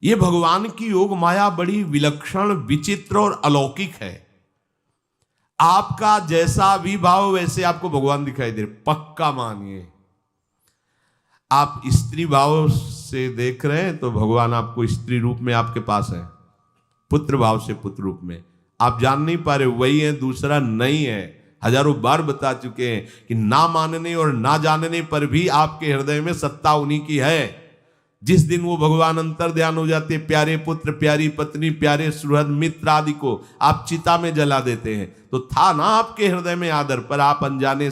ये भगवान की योग माया बड़ी विलक्षण, विचित्र और अलौकिक है। आपका जैसा भी भाव वैसे आपको भगवान दिखाई दे, पक्का मानिए। आप स्त्री भाव से देख रहे हैं तो भगवान आपको स्त्री रूप में आपके पास है, पुत्र भाव से पुत्र रूप में आप जान नहीं पा रहे, वही है, दूसरा नहीं है। हजारों बार बता चुके हैं कि ना मानने और ना जानने पर भी आपके हृदय में सत्ता उन्हीं की है। जिस दिन वो भगवान अंतर ध्यान हो जाते, प्यारे पुत्र, प्यारी पत्नी, प्यारे सुहृद मित्र आदि को आप चिता में जला देते हैं, तो था ना आपके हृदय में आदर, पर आप अनजाने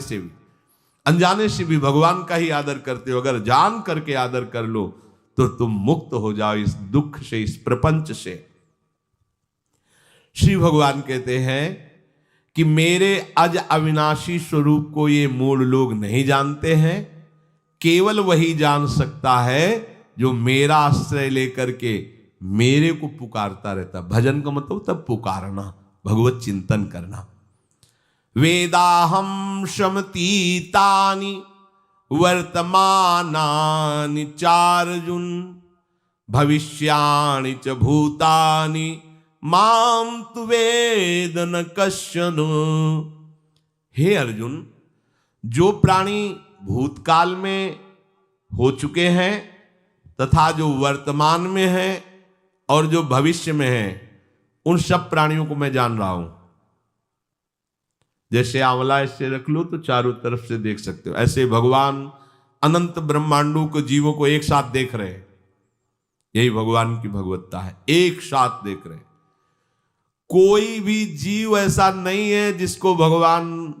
से भी भगवान का ही आदर करते हो। अगर जान करके आदर कर लो तो तुम मुक्त हो जाओ इस दुख से, इस प्रपंच से। श्री भगवान कहते हैं कि मेरे अज अविनाशी स्वरूप को ये मूढ़ लोग नहीं जानते हैं, केवल वही जान सकता है जो मेरा आश्रय लेकर के मेरे को पुकारता रहता। भजन का मतलब तब पुकारना, भगवत चिंतन करना। वेदाहम शमतीतानि वर्तमानानि चार्जुन भविष्याणि च भूतानि माम तु वेद न कश्चन। हे अर्जुन, जो प्राणी भूतकाल में हो चुके हैं तथा जो वर्तमान में है और जो भविष्य में है, उन सब प्राणियों को मैं जान रहा हूं। जैसे आंवला ऐसे रख लो तो चारों तरफ से देख सकते हो, ऐसे भगवान अनंत ब्रह्मांडों को, जीवों को एक साथ देख रहे हैं। यही भगवान की भगवत्ता है, एक साथ देख रहे हैं। कोई भी जीव ऐसा नहीं है जिसको भगवान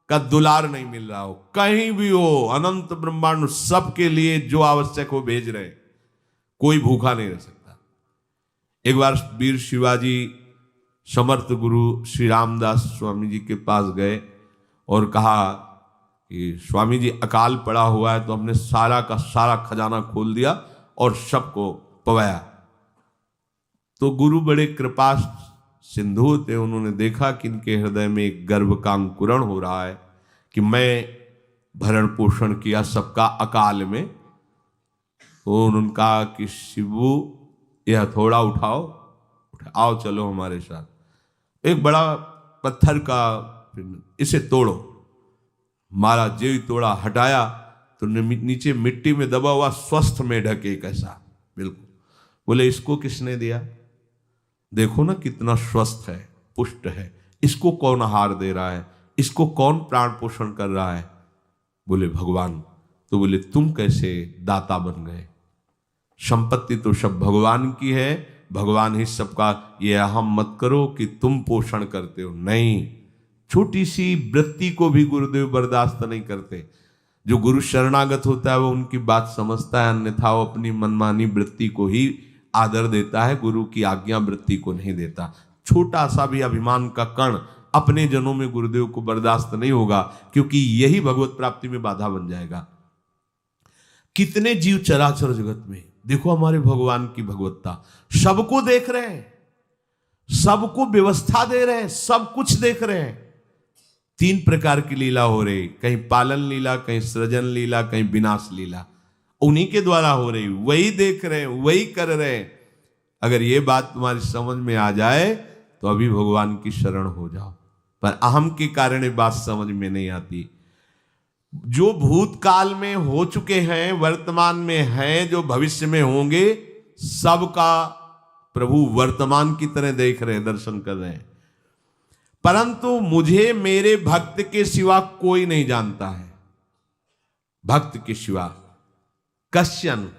का दुलार नहीं मिल रहा हो, कहीं भी हो, अनंत ब्रह्मांड सबके लिए जो आवश्यक हो भेज रहे। कोई भूखा नहीं रह सकता। एक बार वीर शिवाजी समर्थ गुरु श्री रामदास स्वामी जी के पास गए और कहा कि स्वामी जी अकाल पड़ा हुआ है, तो हमने सारा का सारा खजाना खोल दिया और सबको पवाया। तो गुरु बड़े कृपा सिंधु थे, उन्होंने देखा कि इनके हृदय में एक गर्व का अंकुरण हो रहा है कि मैं भरण पोषण किया सबका अकाल में। तो उन्होंने कहा कि शिवू यह हथौड़ा उठाओ, चलो हमारे साथ। एक बड़ा पत्थर का, इसे तोड़ो। मारा, जेवी तोड़ा, हटाया तो नीचे मिट्टी में दबा हुआ स्वस्थ मेढक एक ऐसा, बिल्कुल। बोले इसको किसने दिया? देखो ना कितना स्वस्थ है, पुष्ट है, इसको कौन आहार दे रहा है, इसको कौन प्राण पोषण कर रहा है? बोले भगवान। तो बोले तुम कैसे दाता बन गए? संपत्ति तो सब भगवान की है, भगवान ही सबका, ये अहम मत करो कि तुम पोषण करते हो। नहीं, छोटी सी वृत्ति को भी गुरुदेव बर्दाश्त नहीं करते। जो गुरु शरणागत होता है वो उनकी बात समझता है, अन्यथा वो अपनी मनमानी वृत्ति को ही आदर देता है, गुरु की आज्ञा वृत्ति को नहीं देता। छोटा सा भी अभिमान का कण अपने जनों में गुरुदेव को बर्दाश्त नहीं होगा, क्योंकि यही भगवत प्राप्ति में बाधा बन जाएगा। कितने जीव चराचर जगत में, देखो हमारे भगवान की भगवत्ता, सबको देख रहे हैं, सबको व्यवस्था दे रहे हैं, सब कुछ देख रहे हैं। 3 प्रकार की लीला हो रही, कहीं पालन लीला, कहीं सृजन लीला, कहीं विनाश लीला, उन्हीं के द्वारा हो रही, वही देख रहे हैं, वही कर रहे हैं। अगर ये बात तुम्हारी समझ में आ जाए तो अभी भगवान की शरण हो जाओ, पर अहम के कारण ये बात समझ में नहीं आती। जो भूतकाल में हो चुके हैं, वर्तमान में हैं, जो भविष्य में होंगे, सबका प्रभु वर्तमान की तरह देख रहे हैं, दर्शन कर रहे हैं। परंतु मुझे मेरे भक्त के सिवा कोई नहीं जानता है। भक्त के सिवा कश्यन,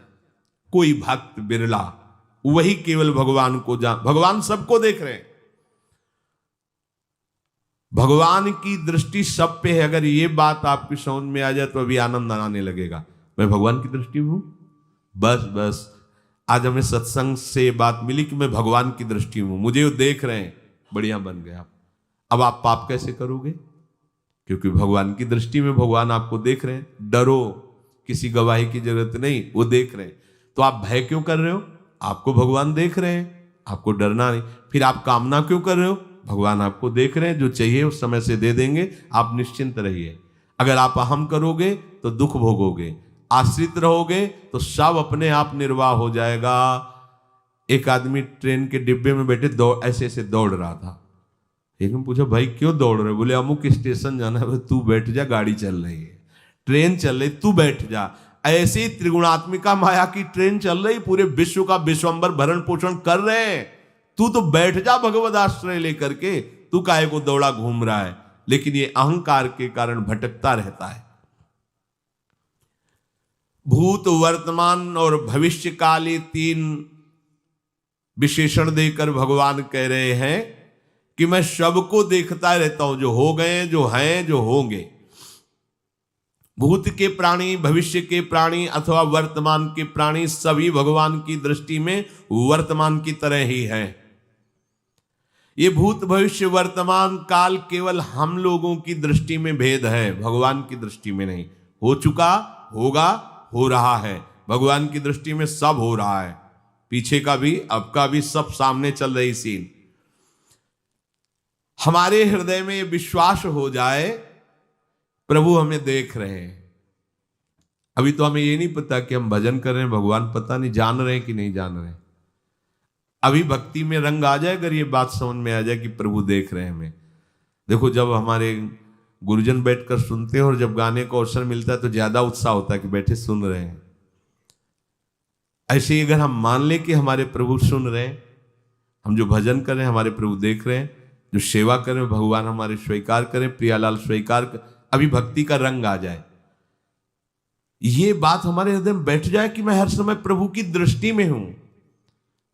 कोई भक्त बिरला, वही केवल भगवान को भगवान सबको देख रहे हैं, भगवान की दृष्टि सब पे है। अगर ये बात आपकी समझ में आ जाए तो अभी आनंद आने लगेगा। मैं भगवान की दृष्टि में हूं, बस आज हमें सत्संग से बात मिली कि मैं भगवान की दृष्टि में हूं, मुझे वो देख रहे हैं, बढ़िया बन गया। अब आप पाप कैसे करोगे? क्योंकि भगवान की दृष्टि में भगवान आपको देख रहे हैं। डरो, किसी गवाही की जरूरत नहीं, वो देख रहे हैं। तो आप भय क्यों कर रहे हो? आपको भगवान देख रहे हैं, आपको डरना नहीं। फिर आप कामना क्यों कर रहे हो? भगवान आपको देख रहे हैं, जो चाहिए उस समय से दे देंगे, आप निश्चिंत रहिए। अगर आप अहम करोगे तो दुख भोगोगे, आश्रित रहोगे तो सब अपने आप निर्वाह हो जाएगा। एक आदमी ट्रेन के डिब्बे में बैठे ऐसे ऐसे दौड़ रहा था। एक ने पूछा भाई क्यों दौड़ रहे? बोले अमुक स्टेशन जाना है। तू बैठ जा, गाड़ी चल रही है, ट्रेन चल रही, तू बैठ जा। ऐसे ही त्रिगुणात्मिका माया की ट्रेन चल रही, पूरे विश्व का विश्वंबर भरण पोषण कर रहे हैं, तू तो बैठ जा भगवद आश्रय लेकर के, तू काहे को दौड़ा घूम रहा है? लेकिन ये अहंकार के कारण भटकता रहता है। भूत, वर्तमान और भविष्य काल, ये 3 विशेषण देकर भगवान कह रहे हैं कि मैं सबको देखता रहता हूं, जो हो गए, जो हैं, जो होंगे। भूत के प्राणी, भविष्य के प्राणी अथवा वर्तमान के प्राणी सभी भगवान की दृष्टि में वर्तमान की तरह ही है। ये भूत, भविष्य, वर्तमान काल केवल हम लोगों की दृष्टि में भेद है, भगवान की दृष्टि में नहीं। हो चुका, होगा, हो रहा है। भगवान की दृष्टि में सब हो रहा है, पीछे का भी, अब का भी, सब सामने चल रही सीन। हमारे हृदय में विश्वास हो जाए प्रभु हमें देख रहे हैं। अभी तो हमें ये नहीं पता कि हम भजन कर रहे हैं, भगवान पता नहीं जान रहे हैं कि नहीं जान रहे हैं। अभी भक्ति में रंग आ जाए, अगर ये बात समझ में आ जाए कि प्रभु देख रहे हैं हमें। देखो, जब हमारे गुरुजन बैठकर सुनते हैं और जब गाने को अवसर मिलता है तो ज्यादा उत्साह होता है कि बैठे सुन रहे हैं। ऐसे ही अगर हम मान लें कि हमारे प्रभु सुन रहे हैं, हम जो भजन कर रहे हैं हमारे प्रभु देख रहे हैं, जो सेवा कर रहे हैं भगवान हमारे स्वीकार करें, प्रियालाल स्वीकार कर, अभी भक्ति का रंग आ जाए, ये बात हमारे हृदय में बैठ जाए कि मैं हर समय प्रभु की दृष्टि में हूं,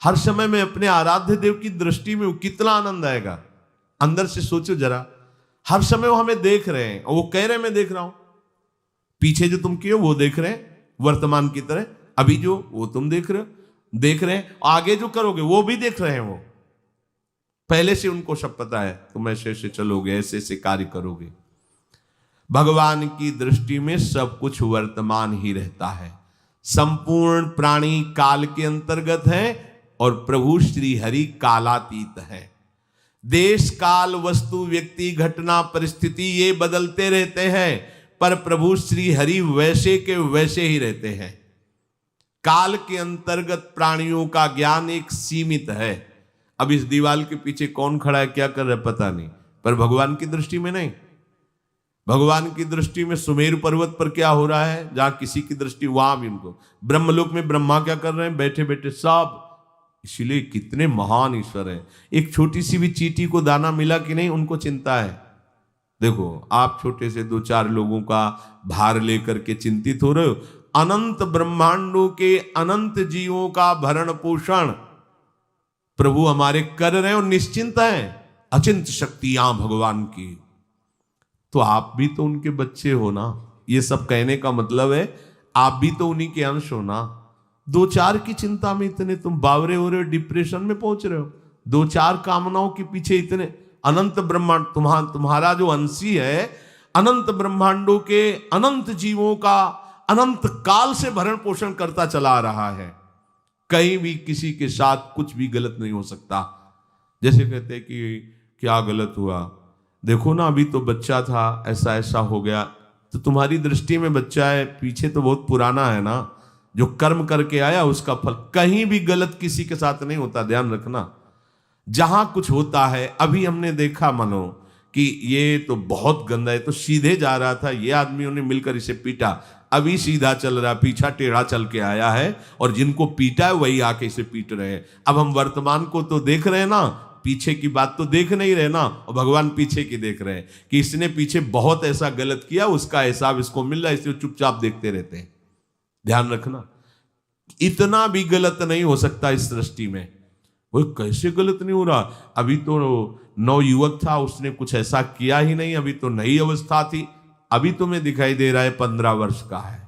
हर समय मैं अपने आराध्य देव की दृष्टि में हूं, कितना आनंद आएगा। अंदर से सोचो जरा, हर समय वो हमें देख रहे हैं और वो कह रहे हैं मैं देख रहा हूं। पीछे जो तुम किए वो देख रहे हैं वर्तमान की तरह, अभी जो वो तुम देख रहे हैं, आगे जो करोगे वो भी देख रहे हैं। वो पहले से उनको सब पता है, तुम ऐसे ऐसे चलोगे, ऐसे ऐसे कार्य करोगे। भगवान की दृष्टि में सब कुछ वर्तमान ही रहता है। संपूर्ण प्राणी काल के अंतर्गत है और प्रभु श्री हरि कालातीत है। देश, काल, वस्तु, व्यक्ति, घटना, परिस्थिति ये बदलते रहते हैं, पर प्रभु श्री हरि वैसे के वैसे ही रहते हैं। काल के अंतर्गत प्राणियों का ज्ञान एक सीमित है। अब इस दीवार के पीछे कौन खड़ा है, क्या कर रहा है पता नहीं, पर भगवान की दृष्टि में नहीं। भगवान की दृष्टि में सुमेरु पर्वत पर क्या हो रहा है, जहां किसी की दृष्टि, वहां भी उनको। ब्रह्मलोक में ब्रह्मा क्या कर रहे हैं, बैठे बैठे सब। इसलिए कितने महान ईश्वर हैं। एक छोटी सी भी चींटी को दाना मिला कि नहीं, उनको चिंता है। देखो, आप छोटे से 2-4 लोगों का भार लेकर के चिंतित हो रहे हो, अनंत ब्रह्मांडों के अनंत जीवों का भरण पोषण प्रभु हमारे कर रहे हैं और निश्चिंत हैं। अचिंत शक्तियां भगवान की, तो आप भी तो उनके बच्चे हो ना। ये सब कहने का मतलब है आप भी तो उन्हीं के अंश हो ना। 2-4 की चिंता में इतने तुम बावरे हो रहे हो, डिप्रेशन में पहुंच रहे हो, 2-4 कामनाओं के पीछे इतने। अनंत ब्रह्मांड तुम्हारा जो अंशी है, अनंत ब्रह्मांडों के अनंत जीवों का अनंत काल से भरण पोषण करता चला आ रहा है। कहीं भी किसी के साथ कुछ भी गलत नहीं हो सकता। जैसे कहते हैं कि क्या गलत हुआ, देखो ना अभी तो बच्चा था, ऐसा ऐसा हो गया, तो तुम्हारी दृष्टि में बच्चा है, पीछे तो बहुत पुराना है ना, जो कर्म करके आया उसका फल। कहीं भी गलत किसी के साथ नहीं होता, ध्यान रखना। जहां कुछ होता है, अभी हमने देखा मानो कि ये तो बहुत गंदा है, तो सीधे जा रहा था, ये आदमियों ने मिलकर इसे पीटा, अभी सीधा चल रहा, पीछा टेढ़ा चल के आया है, और जिनको पीटा है वही आके इसे पीट रहे हैं। अब हम वर्तमान को तो देख रहे हैं ना, पीछे की बात तो देख नहीं रहे ना, और भगवान पीछे की देख रहे हैं कि इसने पीछे बहुत ऐसा गलत किया, उसका हिसाब इसको मिल रहा है, इसलिए चुपचाप देखते रहते हैं। ध्यान रखना, इतना भी गलत नहीं हो सकता इस सृष्टि में। वो कैसे गलत नहीं हो रहा, अभी तो नवयुवक था, उसने कुछ ऐसा किया ही नहीं, अभी तो नई अवस्था थी, अभी तुम्हें दिखाई दे रहा है 15 वर्ष का है,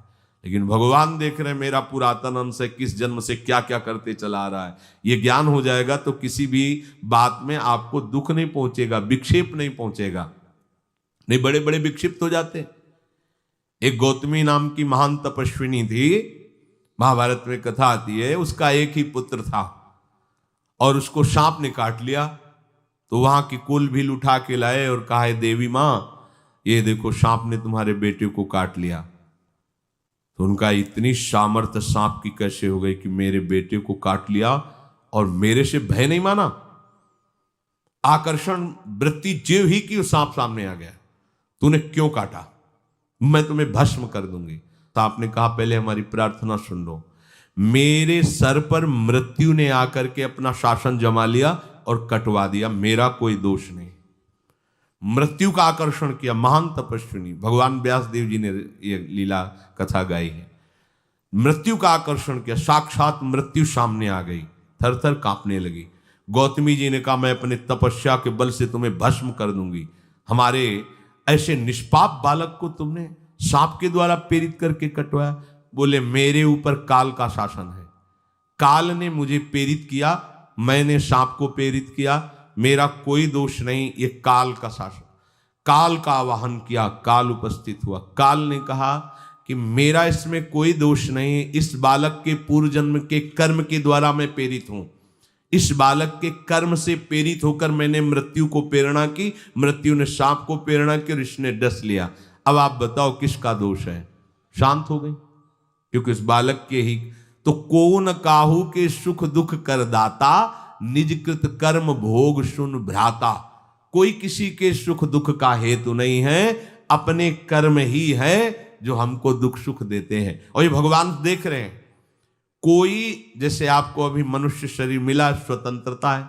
लेकिन भगवान देख रहे हैं मेरा पुरातन अंश है, किस जन्म से क्या क्या करते चला आ रहा है। ये ज्ञान हो जाएगा तो किसी भी बात में आपको दुख नहीं पहुंचेगा, विक्षेप नहीं पहुंचेगा। नहीं, बड़े बड़े विक्षिप्त हो जाते। एक गौतमी नाम की महान तपस्विनी थी, महाभारत में कथा आती है, उसका एक ही पुत्र था और उसको सांप ने काट लिया। तो वहां की कुल भील उठा के लाए और कहा, देवी मां ये देखो सांप ने तुम्हारे बेटे को काट लिया। तो उनका इतनी सामर्थ्य सांप की कैसे हो गई कि मेरे बेटे को काट लिया और मेरे से भय नहीं माना। आकर्षण वृत्ति जीव ही की सांप सामने आ गया, तूने क्यों काटा, मैं तुम्हें भस्म कर दूंगी। तो आपने कहा पहले हमारी प्रार्थना सुन लो। मेरे सर पर मृत्यु ने आकर के अपना शासन जमा लिया और कटवा दिया, मेरा कोई दोष नहीं। मृत्यु का आकर्षण किया, महान तपस्विनी भगवान व्यास देव जी ने ये लीला कथा गाई है। मृत्यु का आकर्षण किया, साक्षात मृत्यु सामने आ गई, थर थर कांपने लगी। गौतमी जी ने कहा मैं अपने तपस्या के बल से तुम्हें भस्म कर दूंगी। हमारे ऐसे निष्पाप बालक को तुमने सांप के द्वारा प्रेरित करके कटवाया। बोले मेरे ऊपर काल का शासन है, काल ने मुझे प्रेरित किया, मैंने सांप को प्रेरित किया, मेरा कोई दोष नहीं, ये काल का शासन। काल का आवाहन किया, काल उपस्थित हुआ। काल ने कहा कि मेरा इसमें कोई दोष नहीं, इस बालक के पूर्व जन्म के कर्म के द्वारा मैं प्रेरित हूं। इस बालक के कर्म से प्रेरित होकर मैंने मृत्यु को प्रेरणा की, मृत्यु ने सांप को प्रेरणा की और इसने डस लिया। अब आप बताओ किसका दोष है? शांत हो गई, क्योंकि इस बालक के ही तो कौन काहू के सुख दुख कर दाता, निजकृत कर्म भोग सुन भ्राता। कोई किसी के सुख दुख का हेतु नहीं है, अपने कर्म ही है जो हमको दुख सुख देते हैं। और ये भगवान देख रहे हैं। कोई जैसे आपको अभी मनुष्य शरीर मिला, स्वतंत्रता है,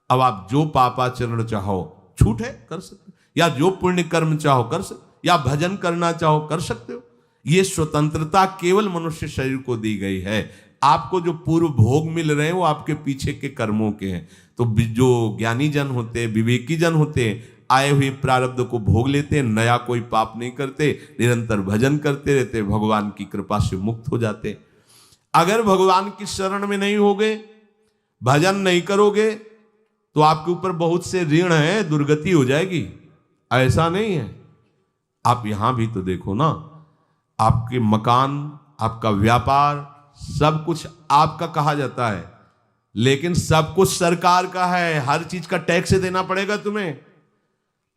अब आप जो पापाचरण चाहो छूट है कर सकते हो, या जो पुण्य कर्म चाहो कर सकते, या भजन करना चाहो कर सकते हो। ये स्वतंत्रता केवल मनुष्य शरीर को दी गई है। आपको जो पूर्व भोग मिल रहे हैं वो आपके पीछे के कर्मों के हैं। तो जो ज्ञानी जन होते हैं, विवेकी जन होते हैं, आए हुए प्रारब्ध को भोग लेते हैं, नया कोई पाप नहीं करते, निरंतर भजन करते रहते, भगवान की कृपा से मुक्त हो जाते। अगर भगवान की शरण में नहीं होगे, भजन नहीं करोगे, तो आपके ऊपर बहुत से ऋण है, दुर्गति हो जाएगी। ऐसा नहीं है। आप यहां भी तो देखो ना, आपके मकान, आपका व्यापार, सब कुछ आपका कहा जाता है, लेकिन सब कुछ सरकार का है। हर चीज का टैक्स देना पड़ेगा तुम्हें।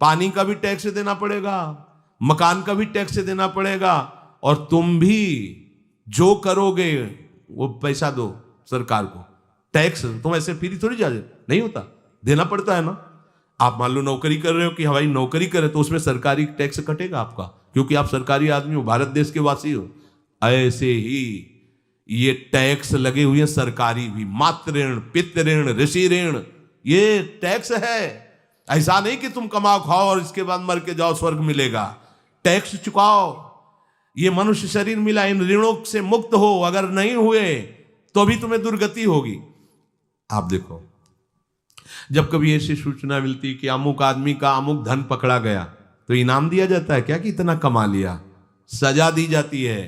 पानी का भी टैक्स देना पड़ेगा, मकान का भी टैक्स देना पड़ेगा, और तुम भी जो करोगे वो पैसा दो सरकार को। टैक्स तुम ऐसे फ्री थोड़ी जा नहीं होता, देना पड़ता है ना। आप मान लो नौकरी कर रहे हो कि हवाई नौकरी करे, तो उसमें सरकारी टैक्स कटेगा आपका, क्योंकि आप सरकारी आदमी हो, भारत देश के वासी हो। ऐसे ही ये टैक्स लगे हुए हैं सरकारी भी, मातृ ऋण, पितृ ऋण, ऋषि ऋण, ये टैक्स है। ऐसा नहीं कि तुम कमाओ खाओ और इसके बाद मर के जाओ स्वर्ग मिलेगा। टैक्स चुकाओ। ये मनुष्य शरीर मिला, इन ऋणों से मुक्त हो। अगर नहीं हुए तो भी तुम्हें दुर्गति होगी। आप देखो, जब कभी ऐसी सूचना मिलती कि अमुक आदमी का अमुक धन पकड़ा गया, तो इनाम दिया जाता है क्या कि इतना कमा लिया? सजा दी जाती है।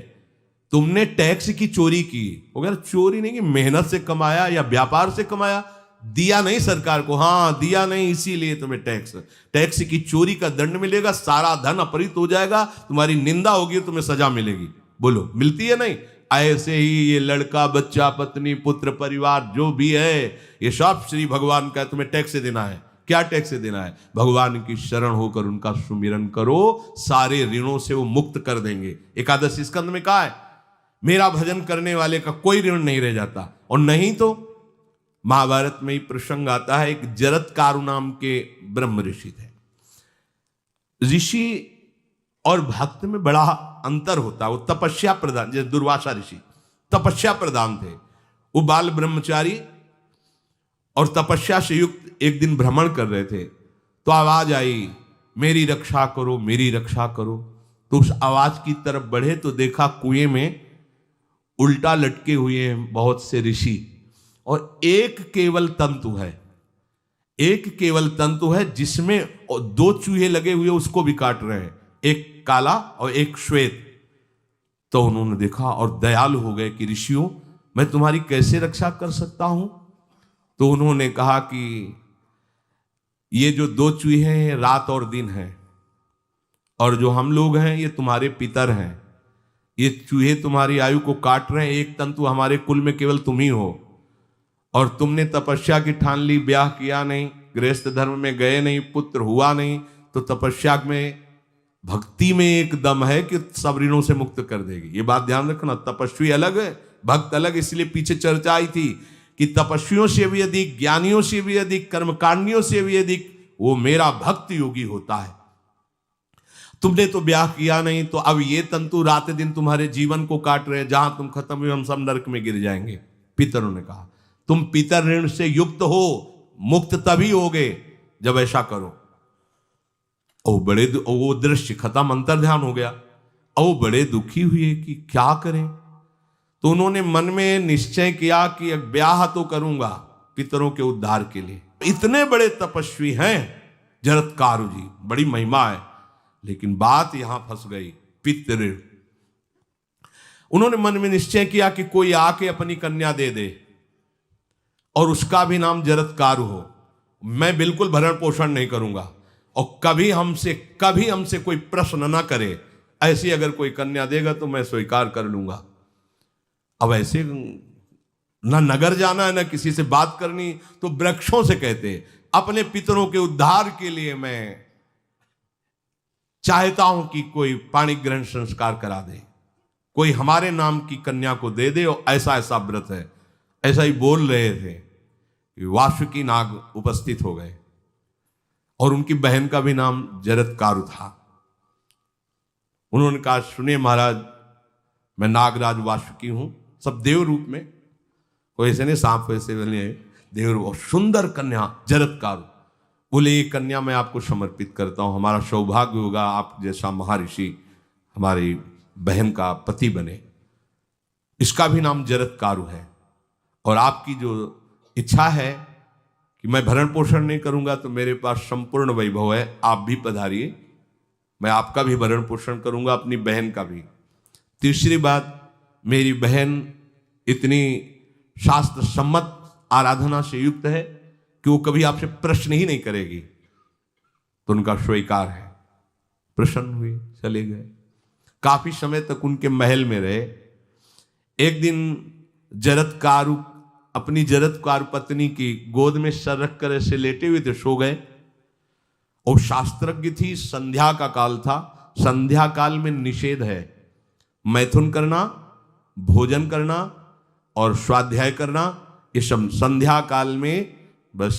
तुमने टैक्स की चोरी की, अगर चोरी नहीं की, मेहनत से कमाया या व्यापार से कमाया, दिया नहीं सरकार को, हाँ दिया नहीं, इसीलिए तुम्हें टैक्स की चोरी का दंड मिलेगा, सारा धन अपहृत हो जाएगा, तुम्हारी निंदा होगी, तुम्हें सजा मिलेगी। बोलो मिलती है नहीं? ऐसे ही ये लड़का, बच्चा, पत्नी, पुत्र, परिवार जो भी है, ये सब श्री भगवान का तुम्हें टैक्स देना है। क्या टैक्स देना है? भगवान की शरण होकर उनका सुमिरन करो, सारे ऋणों से वो मुक्त कर देंगे। एकादशी स्कंद में कहा है, मेरा भजन करने वाले का कोई ऋण नहीं रह जाता। और नहीं तो महाभारत में ही प्रसंग आता है, एक जरत्कारु नाम के ब्रह्म ऋषि थे। ऋषि और भक्त में बड़ा अंतर होता है। वो तपस्या प्रधान, जैसे दुर्वासा ऋषि तपस्या प्रधान थे, वो बाल ब्रह्मचारी और तपस्या से युक्त एक दिन भ्रमण कर रहे थे, तो आवाज आई, मेरी रक्षा करो, मेरी रक्षा करो। तो उस आवाज की तरफ बढ़े तो देखा कुएं में उल्टा लटके हुए हैं बहुत से ऋषि, और एक केवल तंतु है, एक केवल तंतु है जिसमें दो चूहे लगे हुए उसको भी काट रहे हैं, एक काला और एक श्वेत। तो उन्होंने देखा और दयालु हो गए कि ऋषियों, मैं तुम्हारी कैसे रक्षा कर सकता हूं? तो उन्होंने कहा कि ये जो दो चूहे हैं रात और दिन हैं, और जो हम लोग हैं ये तुम्हारे पितर हैं। ये चूहे तुम्हारी आयु को काट रहे हैं, एक तंतु हमारे कुल में केवल तुम ही हो, और तुमने तपस्या की ठान ली, ब्याह किया नहीं, गृहस्थ धर्म में गए नहीं, पुत्र हुआ नहीं, तो तपस्या में, भक्ति में एक दम है कि सब ऋणों से मुक्त कर देगी। ये बात ध्यान रखना। तपस्वी अलग है, भक्त अलग। इसलिए पीछे चर्चा आई थी कि तपस्वियों से भी अधिक, ज्ञानियों से भी अधिक, कर्मकांडियों से भी अधिक वो मेरा भक्त योगी होता है। तुमने तो ब्याह किया नहीं, तो अब ये तंतु रात दिन तुम्हारे जीवन को काट रहे हैं, जहां तुम खत्म हुए हम सब नरक में गिर जाएंगे। पितरों ने कहा तुम पितर ऋण से युक्त हो, मुक्त तभी होगे जब ऐसा करो। वो दृश्य खत्म, अंतर ध्यान हो गया। वो बड़े दुखी हुए कि क्या करें, तो उन्होंने मन में निश्चय किया कि ब्याह तो करूंगा पितरों के उद्धार के लिए। इतने बड़े तपस्वी हैं जरत्कारु जी, बड़ी महिमा है, लेकिन बात यहां फंस गई, पितृ। उन्होंने मन में निश्चय किया कि कोई आके अपनी कन्या दे दे और उसका भी नाम जरत्कारु हो। मैं बिल्कुल भरण पोषण नहीं करूंगा और कभी हमसे कोई प्रश्न ना करे, ऐसी अगर कोई कन्या देगा तो मैं स्वीकार कर लूंगा। अब ऐसे ना नगर जाना है ना किसी से बात करनी, तो वृक्षों से कहते अपने पितरों के उद्धार के लिए मैं चाहता हूं कि कोई पाणी ग्रहण संस्कार करा दे, कोई हमारे नाम की कन्या को दे दे, और ऐसा ऐसा व्रत है। ऐसा ही बोल रहे थे, वासुकी नाग उपस्थित हो गए और उनकी बहन का भी नाम जरत्कारु था। उन्होंने कहा सुनिए महाराज, मैं नागराज वासुकी हूं, सब देव रूप में, कोई ऐसे नहीं सांप वैसे बने, देव रूप, और सुंदर कन्या जरत्कारु। बोले ये कन्या मैं आपको समर्पित करता हूं, हमारा सौभाग्य होगा आप जैसा महर्षि हमारी बहन का पति बने। इसका भी नाम जरत्कारु है, और आपकी जो इच्छा है कि मैं भरण पोषण नहीं करूंगा तो मेरे पास संपूर्ण वैभव है, आप भी पधारिए, मैं आपका भी भरण पोषण करूंगा, अपनी बहन का भी। तीसरी बात, मेरी बहन इतनी शास्त्र सम्मत आराधना से युक्त है कि वो कभी आपसे प्रश्न ही नहीं करेगी, तो उनका स्वीकार है। प्रसन्न हुए, चले गए। काफी समय तक उनके महल में रहे। एक दिन जरत्कारु अपनी जरत्कारु पत्नी की गोद में सर रख कर ऐसे लेटे हुए थे, सो गए। और शास्त्रज्ञ थी, संध्या का काल था। संध्या काल में निषेध है मैथुन करना, भोजन करना और स्वाध्याय करना, ये सब संध्या काल में बस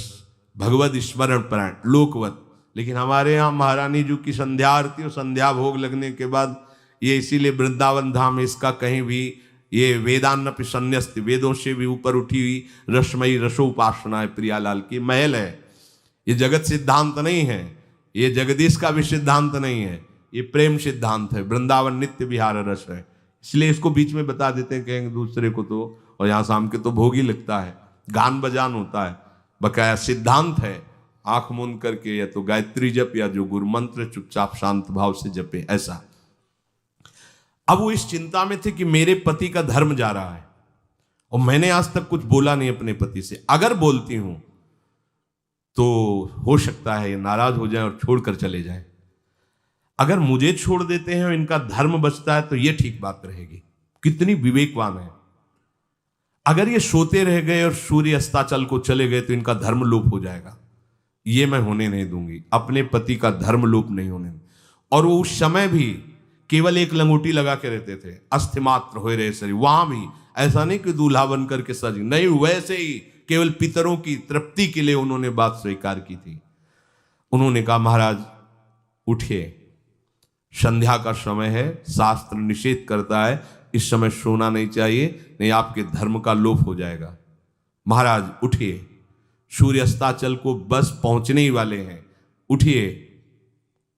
भगवत स्मरण परायण लोकवत। लेकिन हमारे यहाँ महारानी जी की संध्या आरती और संध्या भोग लगने के बाद ये, इसीलिए वृंदावन धाम इसका कहीं भी ये वेदान्नपि संन्यस्त, वेदों से भी ऊपर उठी हुई रसमयी रसोपासना है, प्रियालाल की महल है। ये जगत सिद्धांत नहीं है, ये जगदीश का भी सिद्धांत नहीं है, ये प्रेम सिद्धांत है। वृंदावन नित्य विहार रस है, इसलिए इसको बीच में बता देते हैं, कहेंगे दूसरे को तो, और यहाँ शाम के तो भोग ही लगता है, गान बजान होता है, बकाया सिद्धांत है। आंख मूंद करके या तो गायत्री जप या जो गुरु मंत्र चुपचाप शांत भाव से जपे, ऐसा। अब वो इस चिंता में थे कि मेरे पति का धर्म जा रहा है और मैंने आज तक कुछ बोला नहीं अपने पति से, अगर बोलती हूं तो हो सकता है ये नाराज हो जाए और छोड़कर चले जाए। अगर मुझे छोड़ देते हैं और इनका धर्म बचता है तो ये ठीक बात रहेगी। कितनी विवेकवान है। अगर ये सोते रह गए और सूर्य अस्ताचल को चले गए तो इनका धर्म लोप हो जाएगा, ये मैं होने नहीं दूंगी, अपने पति का धर्म लोप नहीं होने। और वो उस समय भी केवल एक लंगोटी लगा के रहते थे, अस्थिमात्र हो रहे शरीर। वहां भी ऐसा नहीं कि दूल्हा बन करके सज, नहीं, वैसे ही केवल पितरों की तृप्ति के लिए उन्होंने बात स्वीकार की थी। उन्होंने कहा महाराज उठिए, संध्या का समय है, शास्त्र निषेध करता है इस समय सोना नहीं चाहिए, नहीं आपके धर्म का लोप हो जाएगा। महाराज उठिए, सूर्य अस्ताचल को बस पहुंचने ही वाले हैं, उठिए।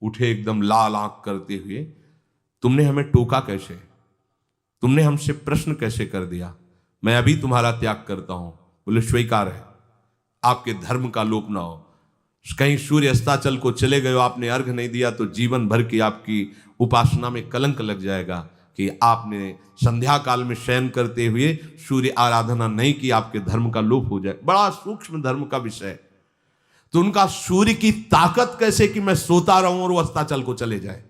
उठे एकदम लाल आंख करते हुए, तुमने हमें टोका कैसे, तुमने हमसे प्रश्न कैसे कर दिया, मैं अभी तुम्हारा त्याग करता हूं। बोले स्वीकार है, आपके धर्म का लोप ना हो। कहीं सूर्य अस्ताचल को चले गए, आपने अर्घ नहीं दिया तो जीवन भर की आपकी उपासना में कलंक लग जाएगा कि आपने संध्या काल में शयन करते हुए सूर्य आराधना नहीं की, आपके धर्म का लोप हो जाए। बड़ा सूक्ष्म धर्म का विषय। तो उनका सूर्य की ताकत कैसे कि मैं सोता रहूं और वो अस्ताचल को चले जाए,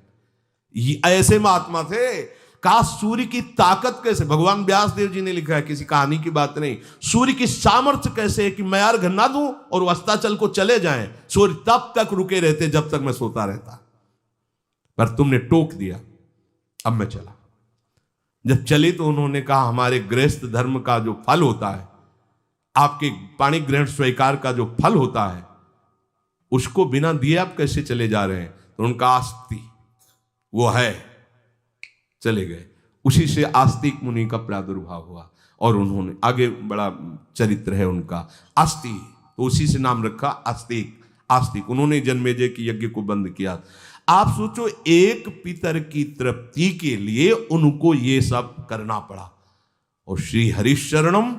ये ऐसे महात्मा थे। कहा सूर्य की ताकत कैसे, भगवान व्यास देव जी ने लिखा है, किसी कहानी की बात नहीं। सूर्य की सामर्थ्य कैसे है कि मैं अर्घ ना दूं और वो अस्ताचल को चले जाएं, सूर्य तब तक रुके रहते जब तक मैं सोता रहता, पर तुमने टोक दिया, अब मैं चला। जब चली तो उन्होंने कहा हमारे गृहस्थ धर्म का जो फल होता है, आपके पाणी ग्रहण स्वीकार का जो फल होता है उसको बिना दिए आप कैसे चले जा रहे हैं? तो उनका आस्ति वो है, चले गए। उसी से आस्तिक मुनि का प्रादुर्भाव हुआ और उन्होंने आगे बड़ा चरित्र है उनका, आस्ति, तो उसी से नाम रखा आस्तिक। आस्तिक उन्होंने जन्मेजय की यज्ञ को बंद किया। आप सोचो, एक पितर की तृप्ति के लिए उनको ये सब करना पड़ा। और श्री हरिशरणम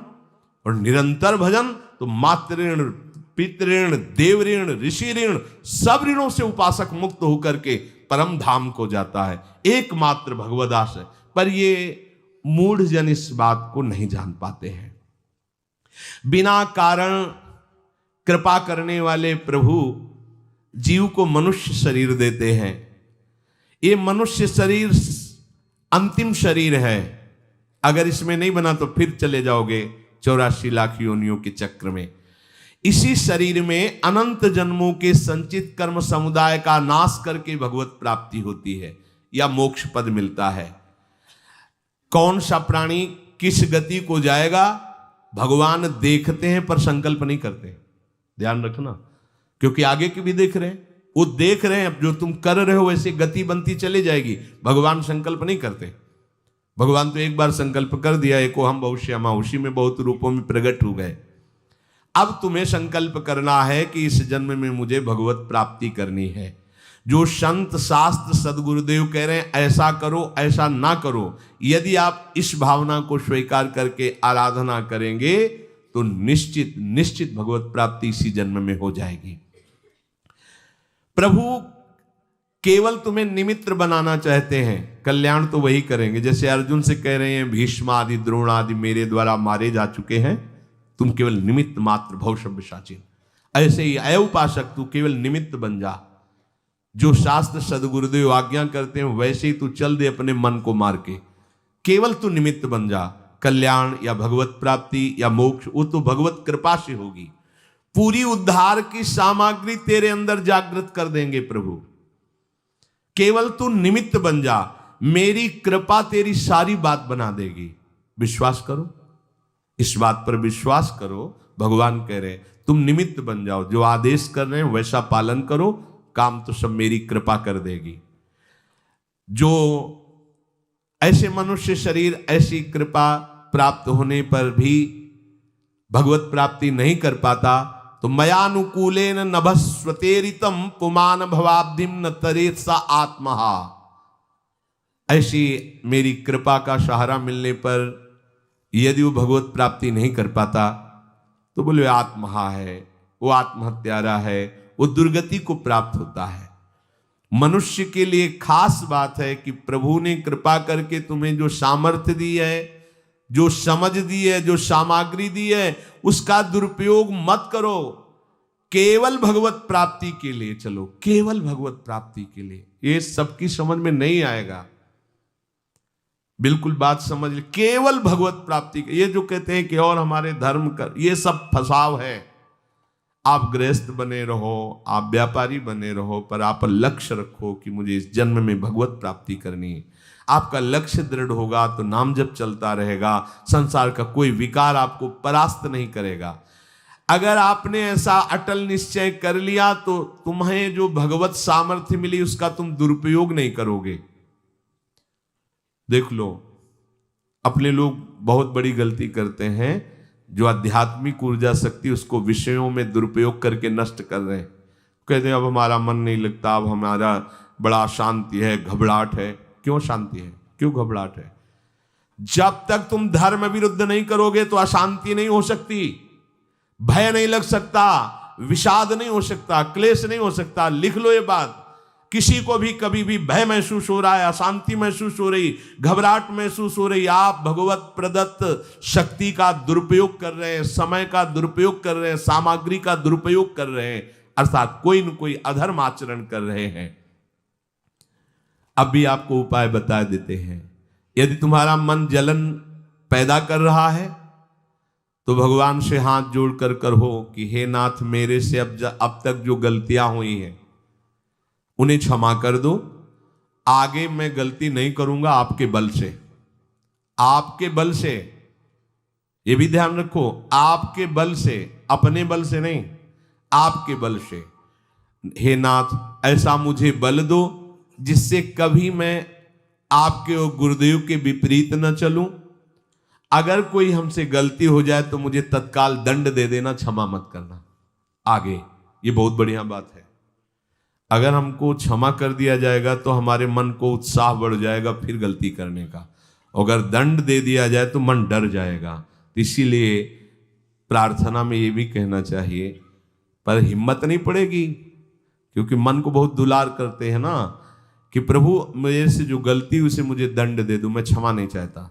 और निरंतर भजन, तो मातृण, पितृण, देवऋण, ऋषि ऋण, सब ऋणों से उपासक मुक्त होकर के परम धाम को जाता है, एकमात्र भगवदास है। पर ये मूढ़ जन इस बात को नहीं जान पाते हैं। बिना कारण कृपा करने वाले प्रभु जीव को मनुष्य शरीर देते हैं। ये मनुष्य शरीर अंतिम शरीर है, अगर इसमें नहीं बना तो फिर चले जाओगे 84 लाख योनियों के चक्र में। इसी शरीर में अनंत जन्मों के संचित कर्म समुदाय का नाश करके भगवत प्राप्ति होती है या मोक्ष पद मिलता है। कौन सा प्राणी किस गति को जाएगा भगवान देखते हैं पर संकल्प नहीं करते, ध्यान रखना, क्योंकि आगे की भी देख रहे हैं, वो देख रहे हैं जो तुम कर रहे हो वैसे गति बनती चली जाएगी। भगवान संकल्प नहीं करते। भगवान तो एक बार संकल्प कर दिया, एको हम बहुश्यामा, उसी में बहुत रूपों में प्रकट हो गए। अब तुम्हें संकल्प करना है कि इस जन्म में मुझे भगवत प्राप्ति करनी है। जो संत शास्त्र सदगुरुदेव कह रहे हैं ऐसा करो ऐसा ना करो, यदि आप इस भावना को स्वीकार करके आराधना करेंगे तो निश्चित निश्चित भगवत प्राप्ति इसी जन्म में हो जाएगी। प्रभु केवल तुम्हें निमित्त बनाना चाहते हैं, कल्याण तो वही करेंगे। जैसे अर्जुन से कह रहे हैं भीष्म आदि द्रोण आदि मेरे द्वारा मारे जा चुके हैं, तुम केवल निमित्त मात्र भव सव्यसाचिन। ऐसे ही अय उपासक तू केवल निमित्त बन जा, जो शास्त्र सदगुरुदेव आज्ञा करते हैं वैसे ही तू चल दे अपने मन को मार के, केवल तू निमित्त बन जा। कल्याण या भगवत प्राप्ति या मोक्ष वो तो भगवत कृपा से होगी। पूरी उद्धार की सामग्री तेरे अंदर जागृत कर देंगे प्रभु, केवल तू निमित्त बन जा, मेरी कृपा तेरी सारी बात बना देगी। विश्वास करो, इस बात पर विश्वास करो। भगवान कह रहे हैं तुम निमित्त बन जाओ, जो आदेश कर रहे हैं वैसा पालन करो, काम तो सब मेरी कृपा कर देगी। जो ऐसे मनुष्य शरीर ऐसी कृपा प्राप्त होने पर भी भगवत प्राप्ति नहीं कर पाता, तो मयानुकूलेन नभस्वतेरितम पुमान भवाब्धिम न तरेत सा आत्मा। ऐसी मेरी कृपा का सहारा मिलने पर यदि वो भगवत प्राप्ति नहीं कर पाता तो बोले आत्महा है, वो आत्महत्यारा है, वो दुर्गति को प्राप्त होता है। मनुष्य के लिए खास बात है कि प्रभु ने कृपा करके तुम्हें जो सामर्थ्य दी है, जो समझ दी है, जो सामग्री दी है, उसका दुरुपयोग मत करो। केवल भगवत प्राप्ति के लिए चलो, केवल भगवत प्राप्ति के लिए। ये सबकी समझ में नहीं आएगा, बिल्कुल बात समझ ले। केवल भगवत प्राप्ति के, ये जो कहते हैं कि और हमारे धर्म कर, ये सब फसाव है। आप गृहस्थ बने रहो, आप व्यापारी बने रहो, पर आप लक्ष्य रखो कि मुझे इस जन्म में भगवत प्राप्ति करनी है। आपका लक्ष्य दृढ़ होगा तो नाम जप चलता रहेगा, संसार का कोई विकार आपको परास्त नहीं करेगा। अगर आपने ऐसा अटल निश्चय कर लिया तो तुम्हें जो भगवत सामर्थ्य मिली उसका तुम दुरुपयोग नहीं करोगे। देख लो, अपने लोग बहुत बड़ी गलती करते हैं, जो आध्यात्मिक ऊर्जा शक्ति उसको विषयों में दुरुपयोग करके नष्ट कर रहे हैं। कहते हैं अब हमारा मन नहीं लगता, अब हमारा बड़ा शांति है, घबराहट है। क्यों शांति है, क्यों घबराहट है? जब तक तुम धर्म विरुद्ध नहीं करोगे तो अशांति नहीं हो सकती, भय नहीं लग सकता, विषाद नहीं हो सकता, क्लेश नहीं हो सकता। लिख लो ये बात, किसी को भी कभी भी भय महसूस हो रहा है, अशांति महसूस हो रही, घबराहट महसूस हो रही, आप भगवत प्रदत्त शक्ति का दुरुपयोग कर रहे हैं, समय का दुरुपयोग कर रहे हैं, सामग्री का दुरुपयोग कर रहे हैं, अर्थात कोई न कोई अधर्म आचरण कर रहे हैं। अब भी आपको उपाय बता देते हैं। यदि तुम्हारा मन जलन पैदा कर रहा है तो भगवान से हाथ जोड़ कर कहो कि हे नाथ, मेरे से अब तक जो गलतियां हुई हैं उन्हें क्षमा कर दो। आगे मैं गलती नहीं करूंगा, आपके बल से, आपके बल से। ये भी ध्यान रखो, आपके बल से, अपने बल से नहीं, आपके बल से। हे नाथ ऐसा मुझे बल दो जिससे कभी मैं आपके और गुरुदेव के विपरीत न चलूं। अगर कोई हमसे गलती हो जाए तो मुझे तत्काल दंड दे देना, क्षमा मत करना। आगे ये बहुत बढ़िया बात है। अगर हमको क्षमा कर दिया जाएगा तो हमारे मन को उत्साह बढ़ जाएगा फिर गलती करने का। अगर दंड दे दिया जाए तो मन डर जाएगा। इसीलिए प्रार्थना में ये भी कहना चाहिए, पर हिम्मत नहीं पड़ेगी क्योंकि मन को बहुत दुलार करते हैं ना, कि प्रभु मेरे से जो गलती उसे मुझे दंड दे दो, मैं क्षमा नहीं चाहता।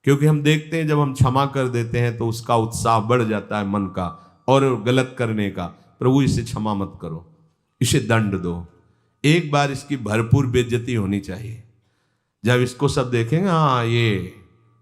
क्योंकि हम देखते हैं जब हम क्षमा कर देते हैं तो उसका उत्साह बढ़ जाता है मन का और गलत करने का। प्रभु इसे क्षमा मत करो, इसे दंड दो। एक बार इसकी भरपूर बेइज्जती होनी चाहिए। जब इसको सब देखेंगे हाँ ये,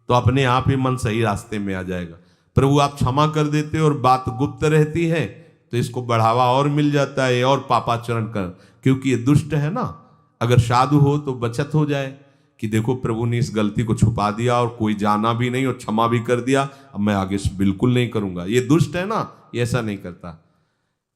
तो अपने आप ही मन सही रास्ते में आ जाएगा। प्रभु आप क्षमा कर देते और बात गुप्त रहती है तो इसको बढ़ावा और मिल जाता है और पापाचरण कर, क्योंकि ये दुष्ट है ना। अगर साधु हो तो बचत हो जाए कि देखो प्रभु ने इस गलती को छुपा दिया और कोई जाना भी नहीं और क्षमा भी कर दिया, अब मैं आगे से बिल्कुल नहीं करूंगा। ये दुष्ट है ना, ये ऐसा नहीं करता।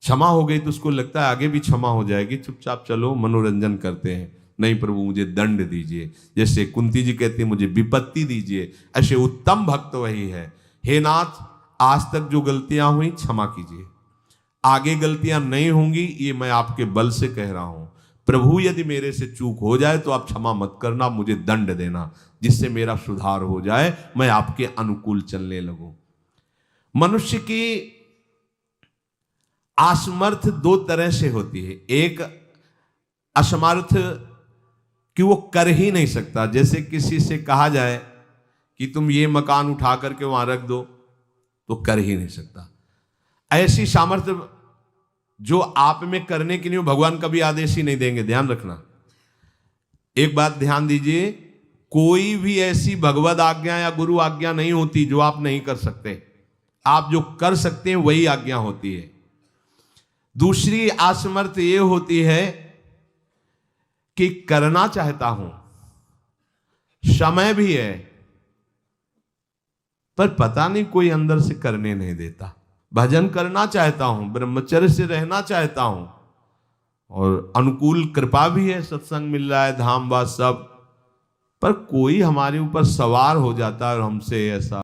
क्षमा हो गई तो उसको लगता है आगे भी क्षमा हो जाएगी, चुपचाप चलो मनोरंजन करते हैं। नहीं प्रभु मुझे दंड दीजिए, जैसे कुंती जी कहती है मुझे विपत्ति दीजिए। ऐसे उत्तम भक्त वही है। हे नाथ आज तक जो गलतियां हुई क्षमा कीजिए, आगे गलतियां नहीं होंगी, ये मैं आपके बल से कह रहा हूं। प्रभु यदि मेरे से चूक हो जाए तो आप क्षमा मत करना, मुझे दंड देना जिससे मेरा सुधार हो जाए, मैं आपके अनुकूल चलने लगूं। मनुष्य की असमर्थ दो तरह से होती है। एक असमर्थ कि वो कर ही नहीं सकता। जैसे किसी से कहा जाए कि तुम ये मकान उठा करके वहां रख दो, तो कर ही नहीं सकता। ऐसी सामर्थ्य जो आप में करने के लिए भगवान कभी आदेश ही नहीं देंगे, ध्यान रखना। एक बात ध्यान दीजिए, कोई भी ऐसी भगवद आज्ञा या गुरु आज्ञा नहीं होती जो आप नहीं कर सकते। आप जो कर सकते हैं वही आज्ञा होती है। दूसरी असमर्थ ये होती है कि करना चाहता हूं, समय भी है, पर पता नहीं कोई अंदर से करने नहीं देता। भजन करना चाहता हूं, ब्रह्मचर्य से रहना चाहता हूं, और अनुकूल कृपा भी है, सत्संग मिल रहा है, धाम वास सब, पर कोई हमारे ऊपर सवार हो जाता है और हमसे ऐसा